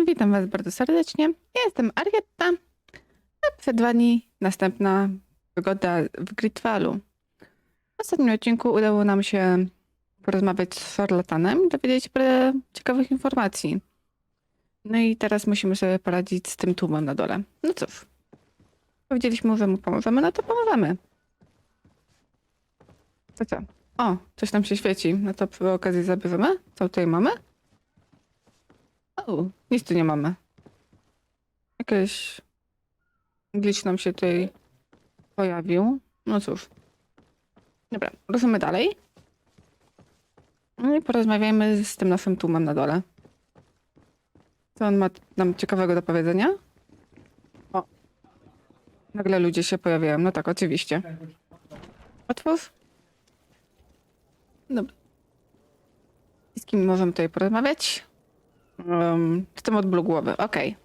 Witam Was bardzo serdecznie. Ja jestem Arietta, a przed Wami następna przygoda w GreedFallu. W ostatnim odcinku udało nam się porozmawiać z szarlatanem i dowiedzieć się parę ciekawych informacji. No i teraz musimy sobie poradzić z tym tłumem na dole. No cóż, powiedzieliśmy mu, że mu pomożemy, no to pomożemy. To co? O, coś tam się świeci. No to przy okazji zabierzemy. Co tutaj mamy? O, nic tu nie mamy. Jakiś glitch nam się tutaj pojawił. No cóż. Dobra, ruszymy dalej. No i porozmawiajmy z tym naszym tłumem na dole. Co on ma nam ciekawego do powiedzenia? O. Nagle ludzie się pojawiają. No tak, oczywiście. Otwórz. Dobra. I z kim możemy tutaj porozmawiać? Z tym od głowy. Okej.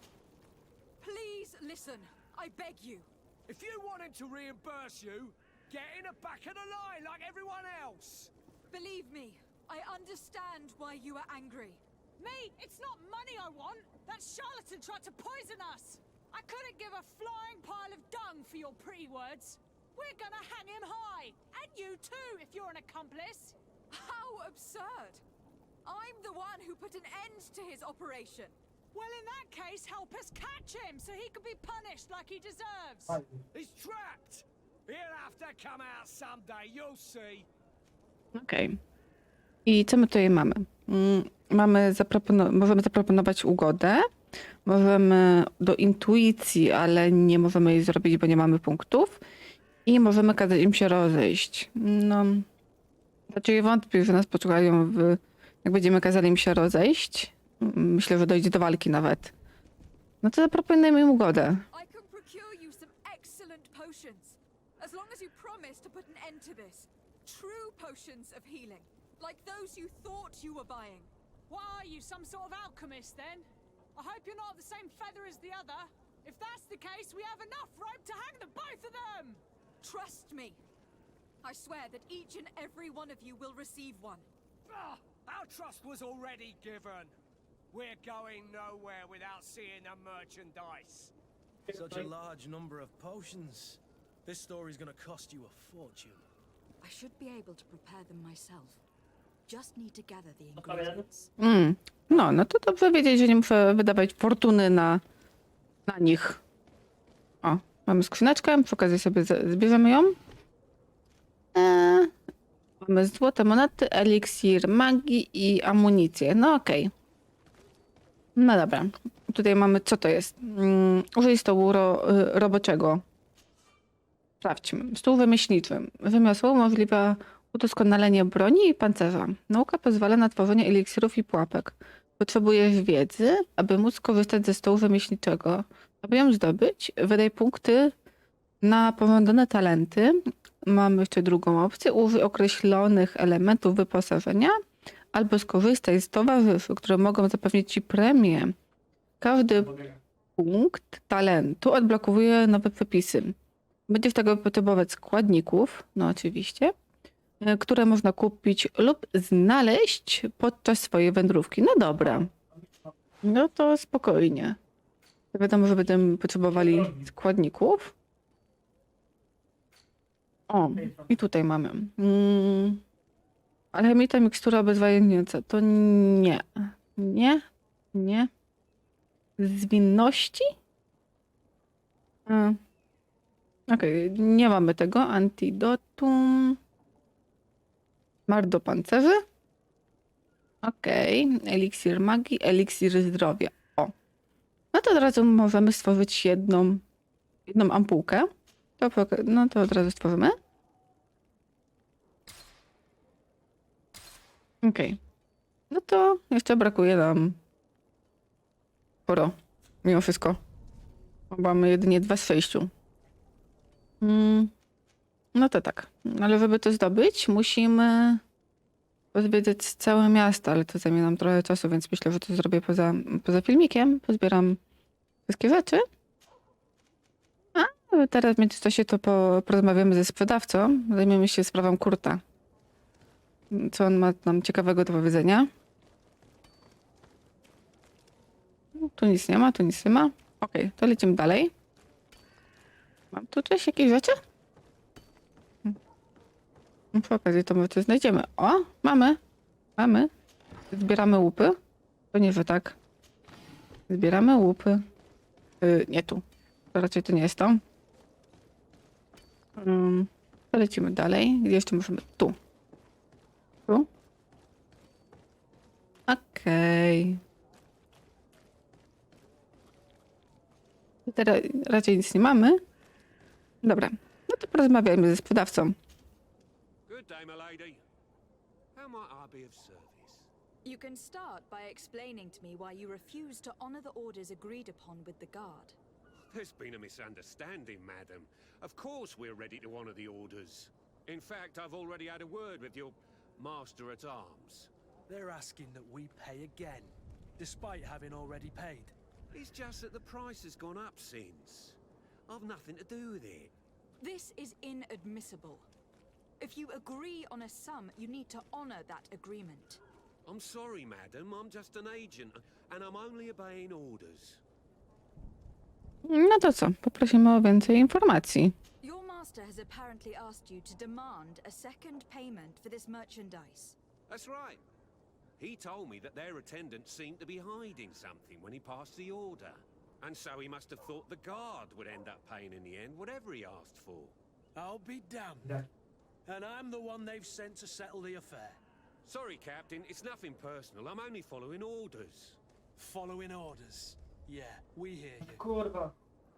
Please listen, I beg you. If you want him to reimburse you, get in the back of the line like everyone else. Believe me, I understand why you are angry. Me? It's not money I want. That charlatan tried to poison us. I couldn't give a flying pile of dung for your pretty words. We're gonna hang him high. And you too, if you're an accomplice. How absurd! I'm the one who put an end to his operation. Well, in that case, help us catch him so he can be punished like he deserves. He's trapped. He'll have to come out someday, you'll see. Okej. I co my tutaj mamy? Możemy zaproponować ugodę. Możemy do intuicji, ale nie możemy jej zrobić, bo nie mamy punktów. I możemy kazać im się rozejść. No, raczej wątpię, że nas posłuchają, jak będziemy kazali im się rozejść. Myślę, że dojdzie do walki nawet. No to zaproponujemy im ugodę. I can procure you some excellent potions, as long as you promise to put an end to this. True potions of healing, like those you thought you were buying. What are you, some sort of alchemist then? I hope you're not of the same feather as the other. If that's the case, we have enough rope to hang the both of them. Trust me. I swear that each and every one of you will receive one. Our trust was already given. We're going nowhere without seeing the merchandise. Such a large number of potions. This story's gonna cost you a fortune. I should be able to prepare them myself. Just need to gather the ingredients. No to dobrze wiedzieć, że nie muszę wydawać fortuny na nich. O, mamy skrzyneczkę, przy okazji sobie zbierzemy ją. Mamy złote monety, eliksir magii i amunicję. No okej. No dobra. Tutaj mamy, co to jest? Użyj stołu roboczego. Sprawdźmy. Stół rzemieślniczy. Rzemiosło umożliwia udoskonalenie broni i pancerza. Nauka pozwala na tworzenie eliksirów i pułapek. Potrzebujesz wiedzy, aby móc skorzystać ze stołu rzemieślniczego. Aby ją zdobyć, wydaj punkty na pożądane talenty. Mamy jeszcze drugą opcję. Użyj określonych elementów wyposażenia albo skorzystaj z towarzyszy, które mogą zapewnić ci premię. Każdy punkt talentu odblokowuje nowe przepisy. Będziesz tego potrzebować składników, no oczywiście, które można kupić lub znaleźć podczas swojej wędrówki. No dobra. No to spokojnie. Wiadomo, że będziemy potrzebowali składników. O, i tutaj mamy. Alchemita, mikstura obezwładniająca. To nie. Nie. Zwinności? Okej, nie mamy tego. Antidotum. Mar do pancerzy. Okej, eliksir magii, eliksir zdrowia. O. No to od razu możemy stworzyć jedną ampułkę. No to od razu stworzymy. Okej. No to jeszcze brakuje nam sporo. Mimo wszystko. Mamy jedynie 2 z 6. No to tak. Ale żeby to zdobyć, musimy pozwiedzać całe miasto, ale to zajmie nam trochę czasu, więc myślę, że to zrobię poza filmikiem. Pozbieram wszystkie rzeczy. A teraz w międzyczasie to porozmawiamy ze sprzedawcą. Zajmiemy się sprawą Kurta. Co on ma nam ciekawego do powiedzenia? Tu nic nie ma, tu nic nie ma. Okej, to lecimy dalej. Mam tu coś, jakieś rzeczy? No, przy okazji to może coś znajdziemy. O, mamy. Mamy. Zbieramy łupy. To nie, że tak. Zbieramy łupy. Nie tu. To raczej to nie jest to. To lecimy dalej. Gdzie jeszcze możemy? Tu. Tu. Okej. Teraz raczej nic nie mamy. Dobra. No to porozmawiajmy ze sprzedawcą. Good day, my lady. How might I be of service? You can start by explaining to me why you refuse to honor the orders agreed upon with the guard. There's been a misunderstanding, madam. Of course we're ready to honor the orders. In fact, I've already had a word with your master-at-arms. They're asking that we pay again, despite having already paid. It's just that the price has gone up since. I've nothing to do with it. This is inadmissible. If you agree on a sum, you need to honor that agreement. I'm sorry, madam. I'm just an agent, and I'm only obeying orders. No to co? Poprosimy o więcej informacji. Your master has apparently asked you to demand a second payment for this merchandise. That's right. He told me that their attendant seemed to be hiding something when he passed the order. And so he must have thought the guard would end up paying in the end, whatever he asked for. I'll be damned. And I'm the one they've sent to settle the affair. Sorry, Captain, it's nothing personal. I'm only following orders. Following orders. Yeah, we hear you. Kurwa.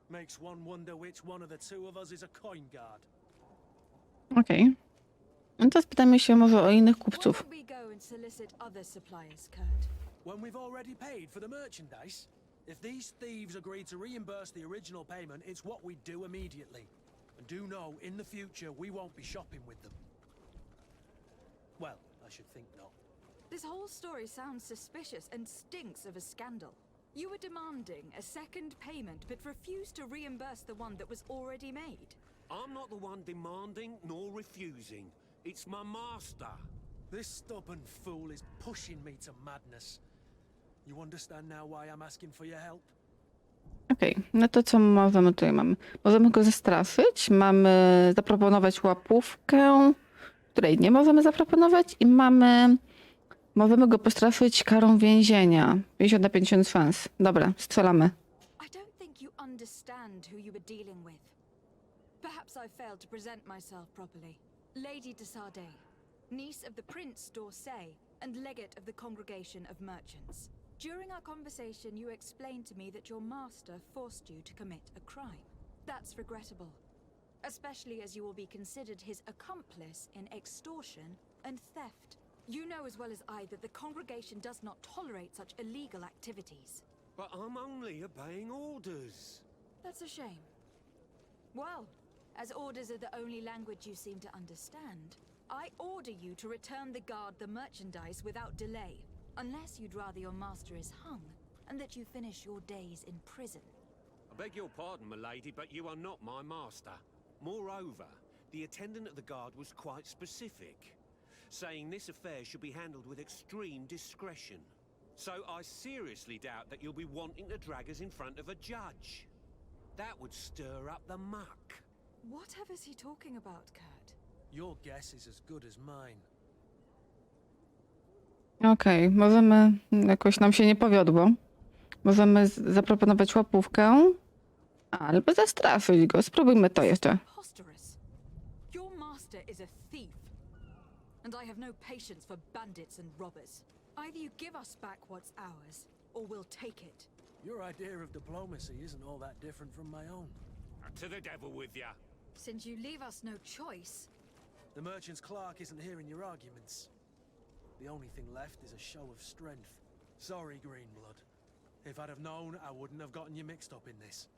Makes one wonder which one of the two of us is a coin guard. Okej. No to spytamy się może o innych Why kupców. don't we go and solicit other suppliers, Kurt? When we've already paid for the merchandise? If these thieves agree to reimburse the original payment, it's what we do immediately. And do know, in the future, we won't be shopping with them. Well, I should think not. This whole story sounds suspicious and stinks of a scandal. You were demanding a second payment but refused to reimburse the one that was already made. I'm not the one demanding nor refusing. It's my master. This stubborn fool is pushing me to madness. You understand now why I'm asking for your help? Okej, no to co możemy tutaj mamy? Możemy go zastraszyć, mamy zaproponować łapówkę, której nie możemy zaproponować i możemy go postraszyć karą więzienia. 50 na 50 szans. Dobra, strzelamy. I don't think you understand who you were dealing with. Perhaps I failed to present myself properly. Lady de Sardais, niece of the Prince d'Orsay and legate of the Congregation of Merchants. During our conversation, you explained to me that your master forced you to commit a crime. That's regrettable, especially as you will be considered his accomplice in extortion and theft. You know as well as I that the congregation does not tolerate such illegal activities. But I'm only obeying orders. That's a shame. Well, as orders are the only language you seem to understand, I order you to return the guard the merchandise without delay, unless you'd rather your master is hung and that you finish your days in prison. I beg your pardon, my lady, but you are not my master. Moreover, the attendant at the guard was quite specific, saying this affair should be handled with extreme discretion. So I seriously doubt that you'll be wanting to drag us in front of a judge. That would stir up the muck. Whatever is he talking about, Kurt? Your guess is as good as mine. Okej, możemy, jakoś nam się nie powiodło. Możemy zaproponować łapówkę albo zastraszyć go. Spróbujmy to jeszcze. Preposterous. Your master is a thief, and I have no patience for bandits and robbers. Either you give us back what's ours, or we'll take it. Your idea of diplomacy isn't all that different from my own. To the devil with ya. Since you leave us no choice, The merchant's clerk isn't hearing your arguments. The only thing left is a show of strength. Sorry, Greenblood. If I'd have known, I wouldn't have gotten you mixed up in this.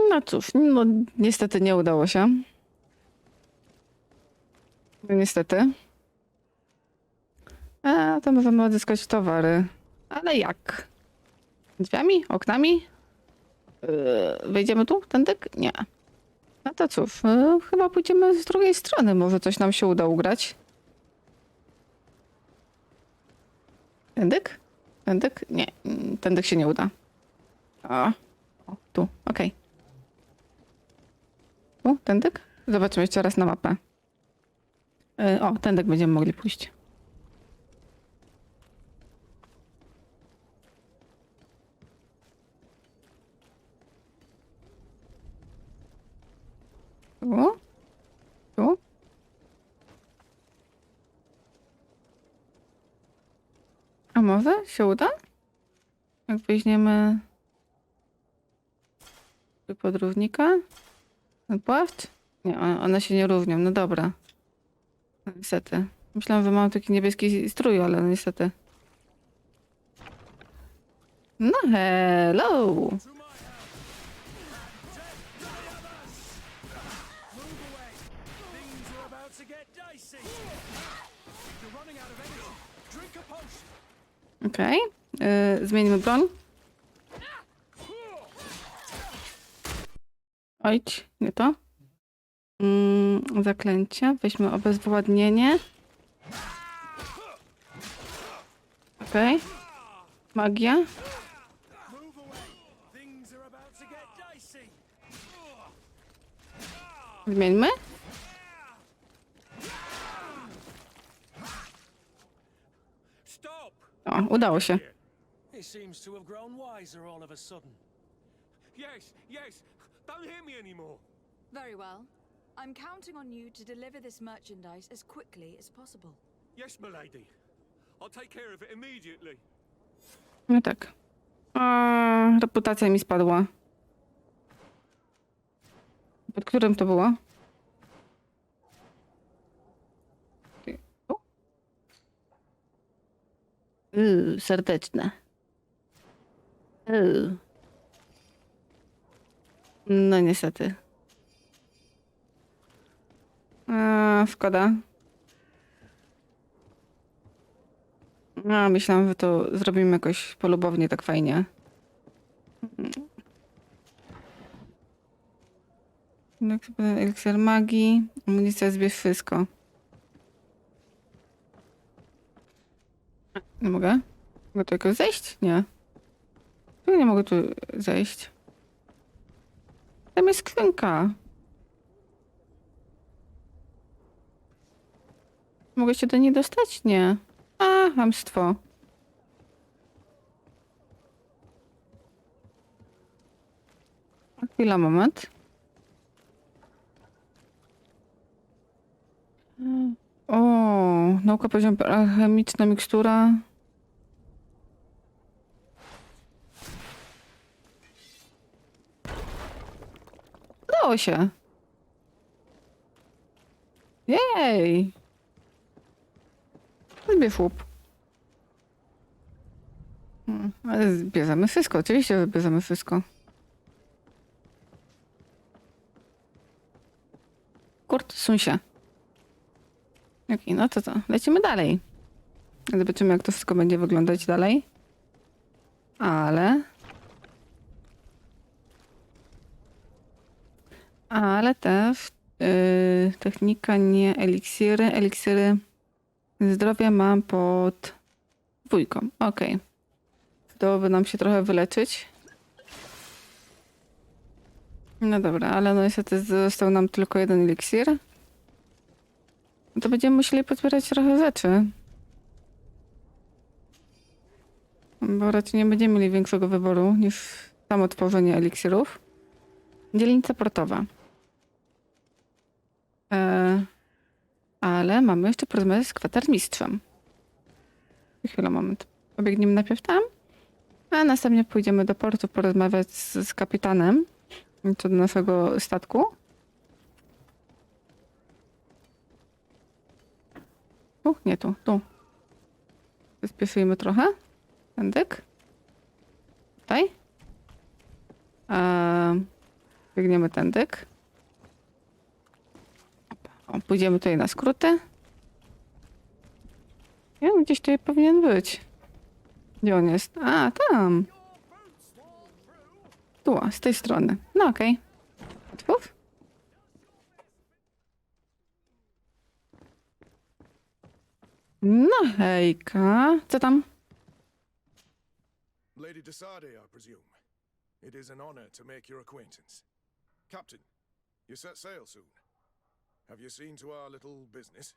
No cóż, no niestety nie udało się. No niestety. A to możemy odzyskać towary. Ale jak? Drzwiami? Oknami? Wejdziemy tu? Tędy? Nie. No to cóż, chyba pójdziemy z drugiej strony. Może coś nam się uda ugrać. Tędyk? Tędyk? Nie, tędyk się nie uda. O tu, okej. Tu, tędyk? Zobaczymy jeszcze raz na mapę. O, tędyk będziemy mogli pójść. Tu? Tu? A może się uda? Jak weźmiemy podróżnika? Ten płaszcz? Nie, one się nie równią. No dobra. No, niestety. Myślałam, że mam taki niebieski strój, ale no niestety. No hello! To my house. Protect the others. Move away. Things are about to get dicey. You're running out of energy. Drink a potion. Okej. Zmienimy broń. Ojdź, nie to. Zaklęcie. Weźmy obezwładnienie. Okej. Magia. Move away. Things are about to get dicey. Zmieńmy. Stop! O, udało się. He seems to have grown wiser all of a sudden. Yes, yes. Don't hear me anymore. Very well. I'm counting on you to deliver this merchandise as quickly as possible. Yes, milady. I'll take care of it immediately. No tak. Reputacja mi spadła. Pod którym to było? Tu? Serdeczne. No niestety. Szkoda. Myślałam, że to zrobimy jakoś polubownie, tak fajnie. Eliksir magii, amunicja, zbierz wszystko. Nie mogę? Mogę tu jakoś zejść? Nie. Czemu nie mogę tu zejść? Tam jest skrzynka. Mogę się do niej dostać? Nie. Chamstwo. Chwila, moment. O, nauka poziom chemiczna mikstura. Udało się. Jej. Zbierz łup. Ale bierzemy wszystko, oczywiście, że bierzemy wszystko. Kurt, suń się. Okej, no to co? Lecimy dalej. Zobaczymy, jak to wszystko będzie wyglądać dalej. Ale też technika, nie eliksiry. Eliksiry zdrowia mam pod 2. Okej. Dałoby nam się trochę wyleczyć. No dobra, ale no niestety został nam tylko 1 eliksir. No to będziemy musieli pozbierać trochę rzeczy. Bo raczej nie będziemy mieli większego wyboru niż samo tworzenie eliksirów. Dzielnica portowa. Ale mamy jeszcze porozmawiać z kwatermistrzem. Chwilę, moment. Pobiegniemy najpierw tam, a następnie pójdziemy do portu porozmawiać z kapitanem co do naszego statku. Nie tu, tu. Wyspieszyjmy trochę. Tędyk. Tutaj. Biegniemy tędyk. O, pójdziemy tutaj na skróty. Ja gdzieś tutaj powinien być. Gdzie on jest? Tam. Tu, z tej strony. No okej. Otwórz. No hejka. Co tam? Lady de Sade, I presume. It is an honor to make your acquaintance. Captain, you set sail soon. Have you seen to our little business?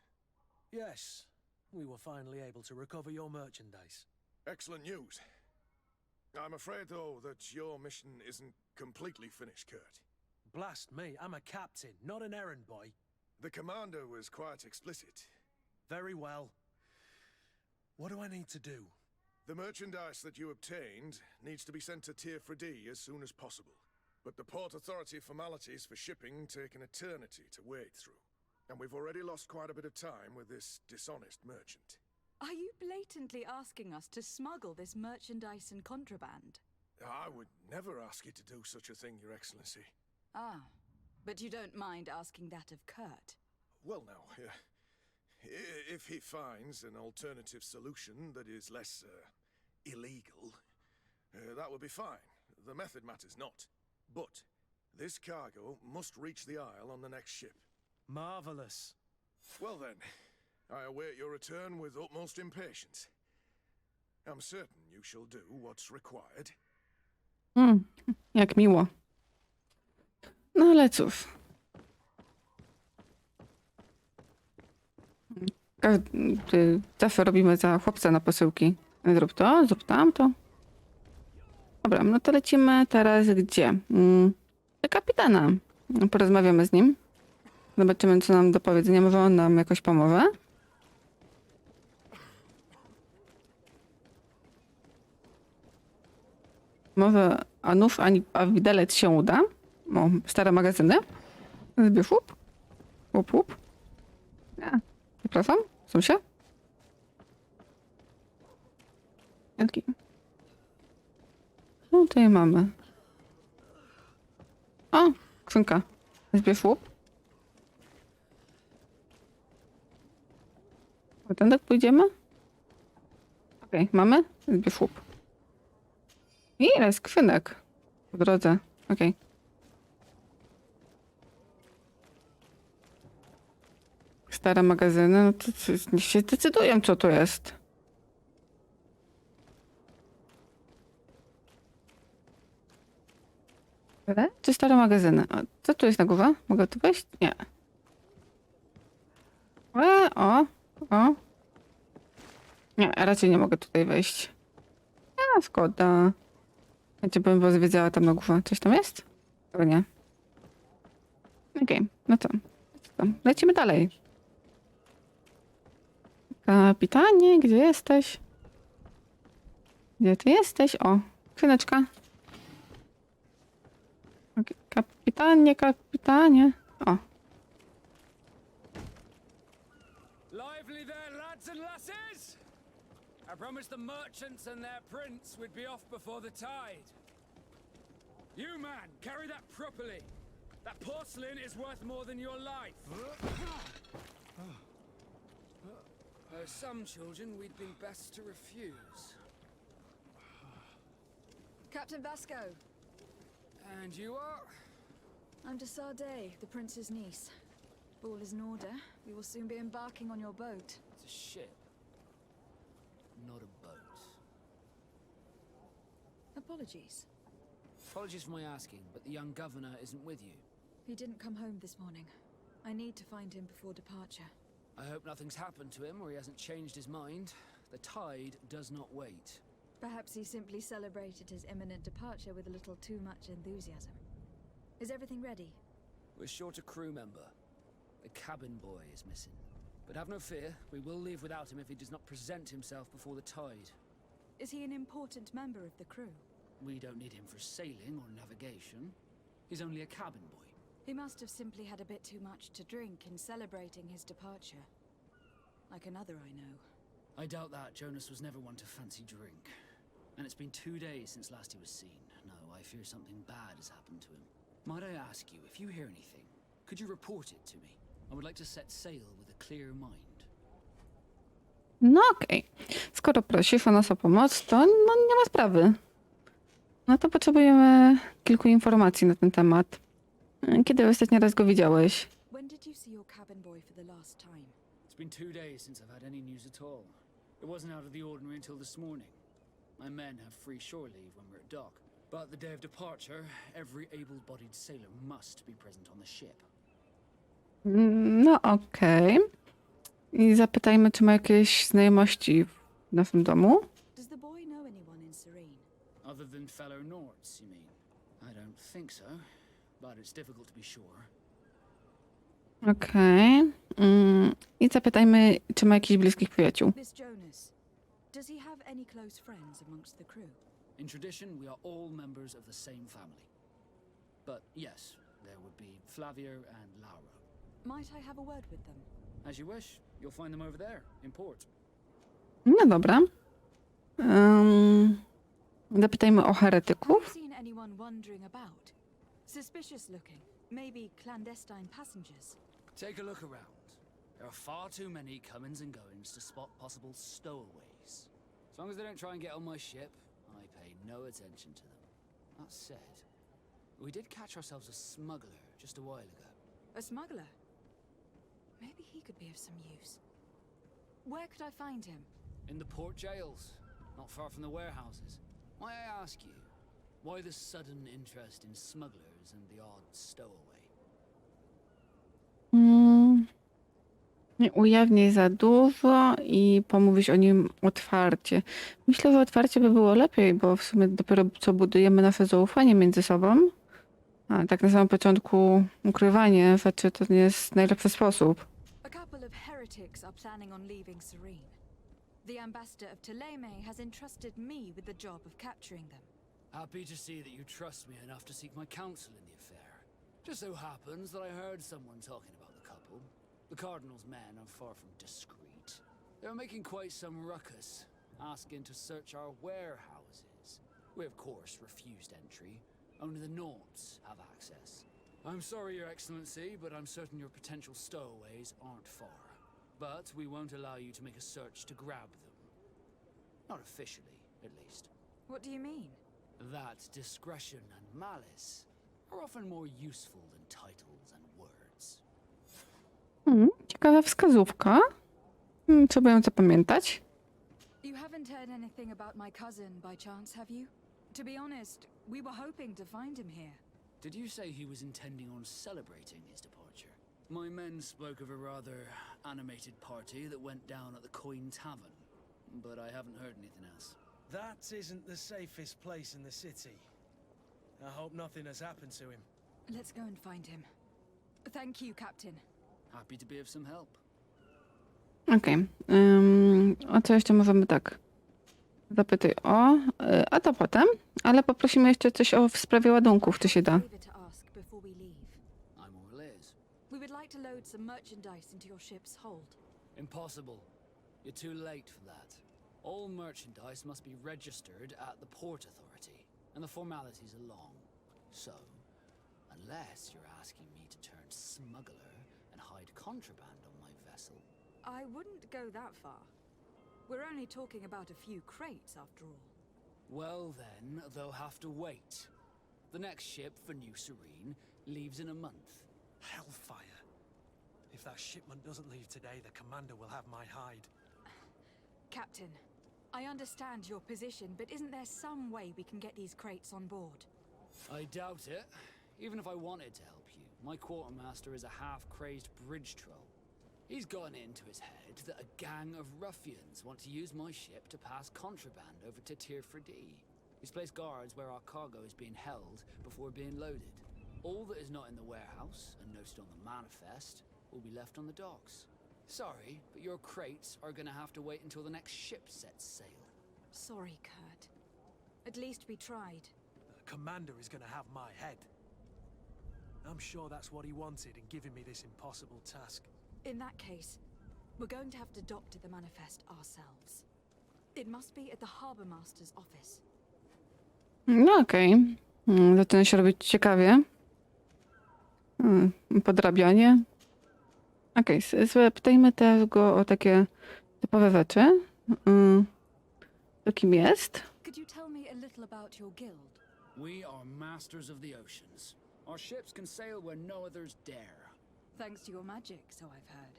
Yes, we were finally able to recover your merchandise. Excellent news. I'm afraid, though, that your mission isn't completely finished, Kurt. Blast me, I'm a captain, not an errand boy. The commander was quite explicit. Very well. What do I need to do? The merchandise that you obtained needs to be sent to Teer Fradee as soon as possible. But the Port Authority formalities for shipping take an eternity to wade through. And we've already lost quite a bit of time with this dishonest merchant. Are you blatantly asking us to smuggle this merchandise and contraband? I would never ask you to do such a thing, Your Excellency. Ah, but you don't mind asking that of Kurt? Well, now, if he finds an alternative solution that is less illegal, that would be fine. The method matters not. But this cargo must reach the Isle on the next ship. Marvelous. Well then, I await your return with utmost impatience. I'm certain you shall do what's required. Jak miło. No ale cóż. Zawsze robimy za chłopca na posyłki. Zrób to, zrób tamto. Dobra, no to lecimy teraz gdzie? Do kapitana. Porozmawiamy z nim. Zobaczymy, co nam do powiedzenia. Może on nam jakoś pomoże. Może a widelec się uda. O, stare magazyny. Zbierz łup. Łup, łup. Nie. Przepraszam, są się? Jaki? No tutaj mamy. O, skrzynka. Zbierz łup. A ten tak pójdziemy? Okej, mamy? Zbierz łup. Ile skrzynek w drodze? Okej. Stare magazyny, no to niech się decydują, co to jest. Czy stare magazyny? A co tu jest na górze? Mogę tu wejść? Nie. O. Nie, raczej nie mogę tutaj wejść. A, szkoda. Ja cię bym zwiedziała tam na górze. Coś tam jest? Chyba nie. Okej, no to. Lecimy dalej. Kapitanie, gdzie jesteś? Gdzie ty jesteś? O, skrzyneczka. Okay. Kapitanie. O. Lively there, lads and lasses! I promised the merchants and their prince we'd be off before the tide. You, man, carry that properly. That porcelain is worth more than your life. Some children we'd been best to refuse. Captain Vasco, And you are? I'm de Sade, the prince's niece. All is in order. We will soon be embarking on your boat. It's a ship, not a boat. Apologies. Apologies for my asking, but the young governor isn't with you. He didn't come home this morning. I need to find him before departure. I hope nothing's happened to him or he hasn't changed his mind. The tide does not wait. Perhaps he simply celebrated his imminent departure with a little too much enthusiasm. Is everything ready? We're short a crew member. The cabin boy is missing. But have no fear, we will leave without him if he does not present himself before the tide. Is he an important member of the crew? We don't need him for sailing or navigation. He's only a cabin boy. He must have simply had a bit too much to drink in celebrating his departure. Like another I know. I doubt that. Jonas was never one to fancy drink. And it's been 2 days since last he was seen. No, I fear something bad has happened to him. Might I ask you, if you hear anything, could you report it to me? I would like to set sail with a clear mind. No okej. Skoro prosisz o nas o pomoc, to no nie ma sprawy. No to potrzebujemy kilku informacji na ten temat. Kiedy ostatni raz go widziałeś? When did you see your cabin boy for the last time? It's been 2 days since I've had any news at all. It wasn't out of the ordinary until this morning. My men have free shore leave when we're at dock. But the day of departure, every able-bodied sailor must be present on the ship. No okej. I zapytajmy, czy ma jakieś znajomości w naszym domu. Does the boy know anyone in Serene? Other than fellow Nords, you mean? I don't think so, but it's difficult to be sure. Okej. I zapytajmy, czy ma jakichś bliskich przyjaciół. This Jonas, does he have any close friends amongst the crew? In tradition, we are all members of the same family. But yes, there would be Flavier and Laura. Might I have a word with them? As you wish, you'll find them over there, in port. No dobra. Zapytajmy o Have you heretyków. seen anyone wandering about? Suspicious looking. Maybe clandestine passengers. Take a look around. There are far too many comings and goings to spot possible stowaways. As long as they don't try and get on my ship, I pay no attention to them. That said, we did catch ourselves a smuggler just a while ago. A smuggler? Maybe he could be of some use. Where could I find him? In the port jails, not far from the warehouses. May I ask you, why the sudden interest in smugglers and the odd stowaway? Nie ujawniaj za dużo i pomówisz o nim otwarcie. Myślę, że otwarcie by było lepiej, bo w sumie dopiero co budujemy nasze zaufanie między sobą. A tak na samym początku ukrywanie rzeczy to nie jest najlepszy sposób. A couple of heretics are planning on leaving Serene. The ambassador of Ptolemy has entrusted me with the job of capturing them. Happy to see that you trust me enough to seek my counsel in the affair. Just so happens that I heard someone talking about the couple. The Cardinal's men are far from discreet. They're making quite some ruckus, asking to search our warehouses. We of course refused entry. Only the Nords have access. I'm sorry, Your Excellency, but I'm certain your potential stowaways aren't far. But we won't allow you to make a search to grab them. Not officially, at least. What do you mean? That discretion and malice are often more useful than titles and words. Ciekawa wskazówka. Trzeba ją zapamiętać. You haven't heard anything about my cousin by chance, have you? To be honest, we were hoping to find him here. Did you say he was intending on celebrating his departure? My men spoke of a rather animated party that went down at the Coin Tavern, but I haven't heard anything else. That isn't the safest place in the city. I hope nothing has happened to him. Let's go and find him. Thank you, Captain. Happy to be of some help. Okej. O co jeszcze możemy tak zapytaj o, a to potem, ale poprosimy jeszcze coś w sprawie ładunków, czy się da. Favor to ask before we leave. I'm all ears. We would like to load some merchandise into your ship's hold. Impossible. You're too late for that. All merchandise must be registered at the Port Authority, and the formalities are long. So, unless you're asking me to turn smuggler and hide contraband on my vessel. I wouldn't go that far. We're only talking about a few crates, after all. Well then, they'll have to wait. The next ship for New Serene leaves in a month. Hellfire. If that shipment doesn't leave today, the commander will have my hide. Captain, I understand your position, but isn't there some way we can get these crates on board? I doubt it. Even if I wanted to help you, my quartermaster is a half-crazed bridge troll. He's gotten into his head that a gang of ruffians want to use my ship to pass contraband over to Teer Fradee. He's placed guards where our cargo is being held before being loaded. All that is not in the warehouse and noted on the manifest will be left on the docks. Sorry, but your crates are gonna have to wait until the next ship sets sail. Sorry, Kurt. At least we tried. The commander is gonna have my head. I'm sure that's what he wanted in giving me this impossible task. In that case, we're going to have to doctor the manifest ourselves. It must be at the Harbour Master's office. No okej. Zaczyna się robić ciekawie. Podrabianie. Okej, zapytajmy też go o takie typowe rzeczy. Kim jest? Could you tell me a little about your guild? We are masters of the oceans. Our ships can sail where no others dare. Thanks to your magic, so I've heard.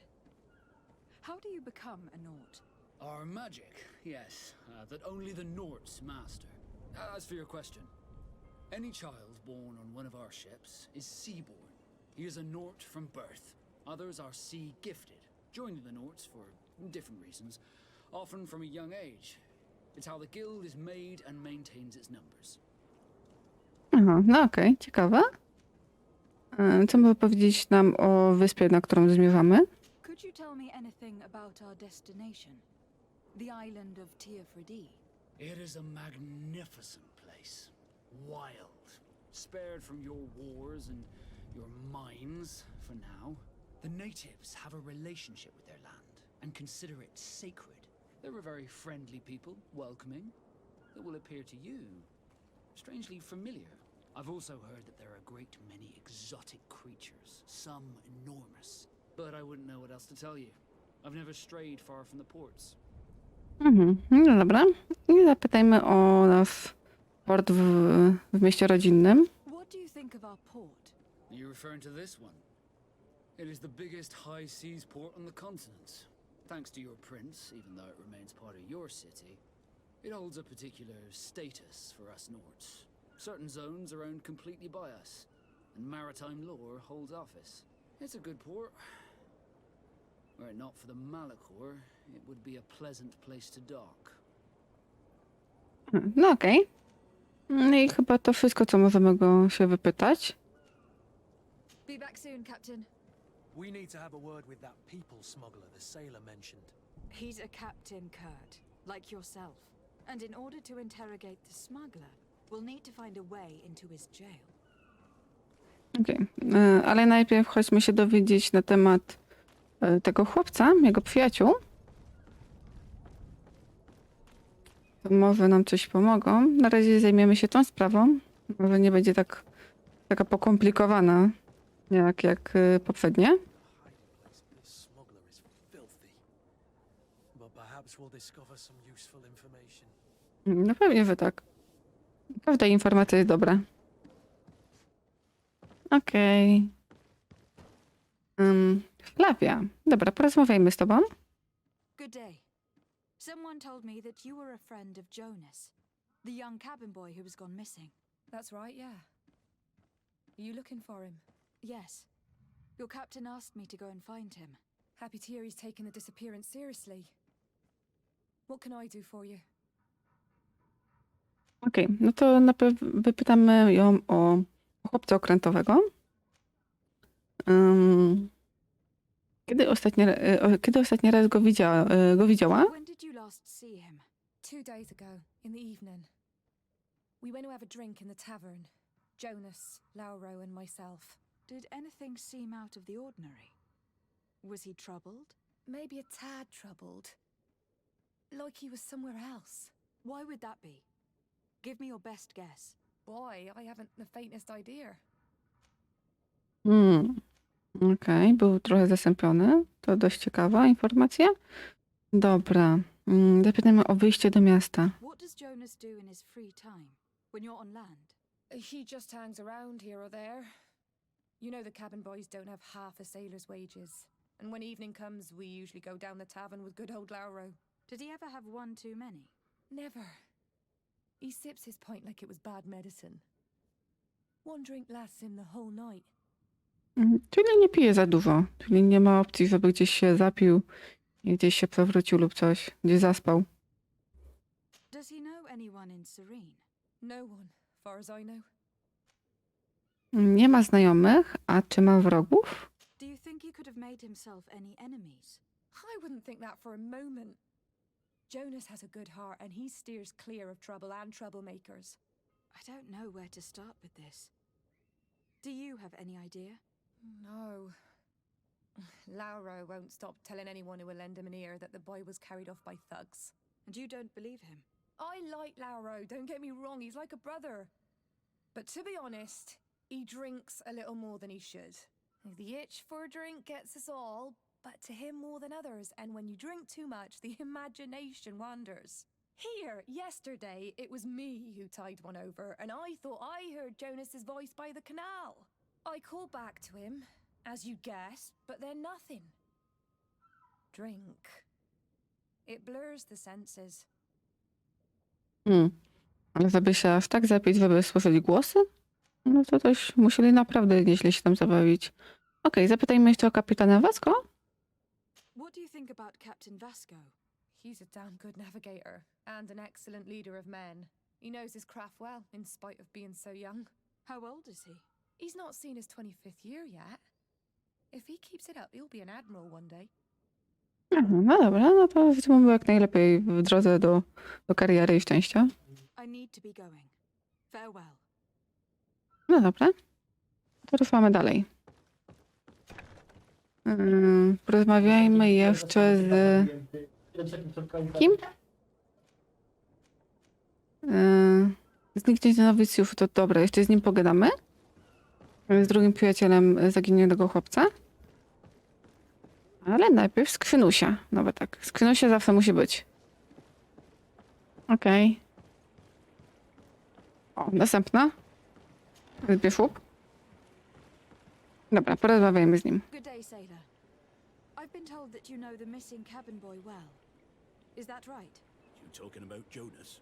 How do you become a Nord? Our magic, yes, that only the Norts master. As for your question, any child born on one of our ships is seaborn. He is a Nort from birth. Others are sea gifted, joining the Norts for different reasons, often from a young age. It's how the guild is made and maintains its numbers. Aha, no okej, ciekawe. Co może powiedzieć nam o wyspie, na którą zmierzamy? Could you tell me anything about our destination? The island of Teer Fradee. It is a magnificent place. Wild. Spared from your wars and your mines for now. The natives have a relationship with their land and consider it sacred. They're a very friendly people, welcoming, that will appear to you strangely familiar. I've also heard that there are a great many exotic creatures, some enormous. But I wouldn't know what else to tell you. I've never strayed far from the ports. No dobra. I zapytajmy o nasz port w mieście rodzinnym. What do you think of our port? Are you referring to this one? It is the biggest high seas port on the continent. Thanks to your prince, even though it remains part of your city, it holds a particular status for us Norts. Certain zones are owned completely by us, and maritime law holds office. It's a good port. Were it not for the Malachor, it would be a pleasant place to dock. No okej. No i chyba to wszystko, co możemy go się wypytać. Be back soon, Captain. We need to have a word with that people smuggler the sailor mentioned. He's a captain, Kurt, like yourself. And in order to interrogate the smuggler, we'll need to find a way into his jail. Okej. Ale najpierw chodźmy się dowiedzieć na temat tego chłopca, jego przyjaciół. To może nam coś pomogą. Na razie zajmiemy się tą sprawą. Może nie będzie taka pokomplikowana jak poprzednie. Hiding place for this smuggler is filthy. But perhaps we'll discover some useful information. No pewnie, że tak. Każda informacja jest dobra. Okej. Flavia. Dobra, porozmawiajmy z tobą. Good day. Someone told me that you were a friend of Jonas, the young cabin boy who was gone missing. That's right, yeah. Are you looking for him? Yes. Your captain asked me to go and find him. Happy to hear he's taken the disappearance seriously. What can I do for you? Okej, no to najpierw wypytamy ją o chłopca okrętowego. Kiedy ostatni raz go widziała? When did you last see him? 2 days ago, in the evening. We went to have a drink in the tavern. Jonas, Lauro and myself. Did anything seem out of the ordinary? Was he troubled? Maybe a tad troubled. Like he was somewhere else. Why would that be? Give me your best guess. Why? I haven't the faintest idea. Okej, był trochę zasępiony. To dość ciekawa informacja. Dobra. Zapytajmy o wyjście do miasta. What does Jonas do in his free time when you're on land? He just hangs around here or there. You know the cabin boys don't have half a sailor's wages. And when evening comes, we usually go down the tavern with good old Lauro. Did he ever have one too many? Never. He sips his pint like it was bad medicine. 1 drink lasts him the whole night. Czyli nie pije za dużo. Czyli nie ma opcji, żeby gdzieś się zapił i gdzieś się przewrócił lub coś. Gdzieś zaspał. Does he know anyone in Serene? No one, far as I know. Nie ma znajomych, a czy ma wrogów? Do you think he could have made himself any enemies? I wouldn't think that for a moment. Jonas has a good heart and he steers clear of trouble and troublemakers. I don't know where to start with this. Do you have any idea? No. Lauro won't stop telling anyone who will lend him an ear that the boy was carried off by thugs. And you don't believe him? I like Lauro, don't get me wrong, he's like a brother. But to be honest, he drinks a little more than he should. The itch for a drink gets us all, but to him more than others, and when you drink too much, the imagination wanders. Here, yesterday, it was me who tied one over, and I thought I heard Jonas's voice by the canal. I called back to him, as you guessed, but then nothing. Drink. It blurs the senses. Ale żeby się aż tak zapić, żeby słyszeli głosy? No to też musieli naprawdę nieźle się tam zabawić. Okej, zapytajmy jeszcze o kapitana Vasco. What do you think about Captain Vasco? He's a damn good navigator and an excellent leader of men. He knows his craft well, in spite of being so young. How old is he? He's not seen his 25th year yet. If he keeps it up, he'll be an admiral one day. Aha, no dobra, no to życzę mu jak najlepiej w drodze do kariery i szczęścia. I need to be going. Farewell. No dobra. To ruszamy dalej. Porozmawiajmy jeszcze z... Kim? Zniknięcie nowicjów, to dobra, jeszcze z nim pogadamy. Z drugim przyjacielem zaginionego chłopca. Ale najpierw skrzynusia. No bo tak, skrzynusia zawsze musi być. Okej. O, następna. Zbierz łup. Dobra, porozmawiajmy z nim. Good day, sailor. I've been told that you know the missing cabin boy well. Is that right? You talking about Jonas?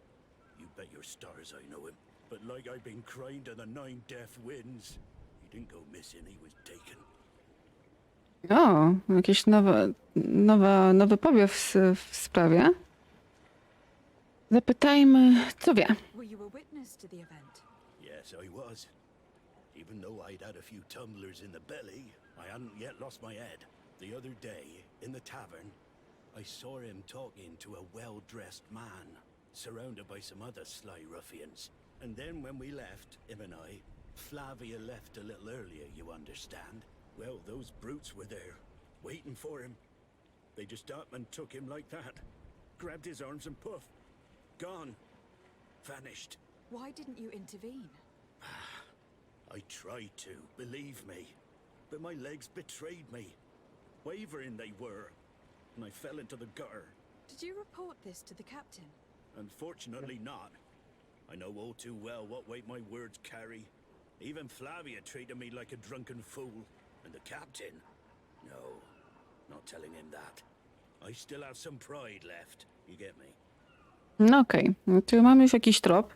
You bet your stars I know him. But like I've been crying to the 9 death winds. He didn't go missing, he was taken. O, jakiś nowy powiew w sprawie. Zapytajmy, co wie. Were you a witness to the event? Yes, I was. Even though I'd had a few tumblers in the belly, I hadn't yet lost my head. The other day, in the tavern, I saw him talking to a well-dressed man, surrounded by some other sly ruffians. And then when we left, him and I, Flavia left a little earlier, you understand? Well, those brutes were there, waiting for him. They just up and took him like that. Grabbed his arms and poof. Gone. Vanished. Why didn't you intervene? I tried to, believe me. But my legs betrayed me. Wavering they were. And I fell into the gutter. Did you report this to the captain? Unfortunately not. I know all too well what weight my words carry. Even Flavia treated me like a drunken fool. And the captain? No, not telling him that. I still have some pride left. You get me? No okej, czyli mamy już jakiś trop.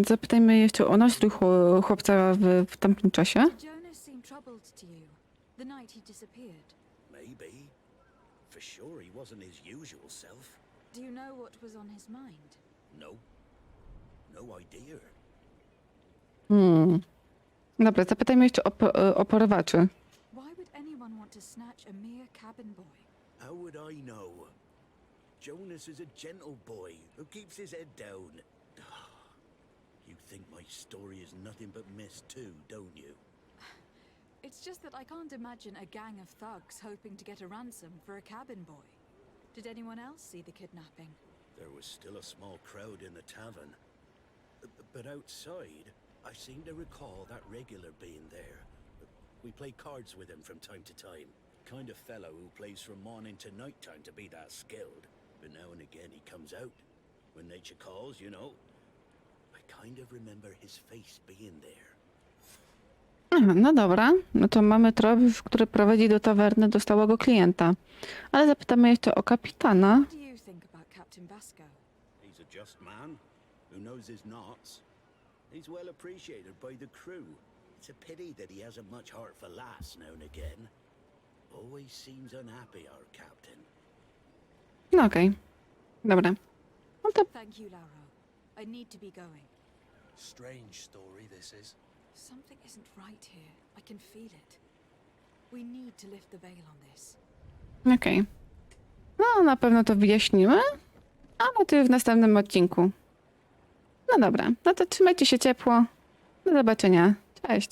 Zapytajmy jeszcze o nastrój chłopca w tamtym czasie. Did Jonas seem troubled to you the night he disappeared? Maybe. For sure he wasn't his usual self. Do you know what was on his mind? No. No idea. Dobra, zapytajmy jeszcze o porywaczy. Why would anyone want to snatch a mere cabin boy? How would I know? Jonas is a gentle boy who keeps his head down. You think my story is nothing but mist too, don't you? It's just that I can't imagine a gang of thugs hoping to get a ransom for a cabin boy. Did anyone else see the kidnapping? There was still a small crowd in the tavern. But outside, I seem to recall that regular being there. We play cards with him from time to time. Kind of fellow who plays from morning to night time to be that skilled. But now and again he comes out. When nature calls, you know. I kind of remember his face being there. Aha, no dobra, no to mamy trop, który prowadzi do tawerny do stałego klienta. Ale zapytamy jeszcze o kapitana. What do you think about Captain Vasco? He's a just man who knows his knots. He's well appreciated by the crew. It's a pity that he hasn't much heart for laughs now and again. Always seems unhappy, our captain. No okej, dobra. No to Thank you, Lauro. I need to be going. Strange story this is. Something isn't right here. I can feel it. We need to lift the veil on this. okej. No na pewno to wyjaśnimy, ale to w następnym odcinku. No dobra, no to trzymajcie się ciepło. Do zobaczenia. Cześć.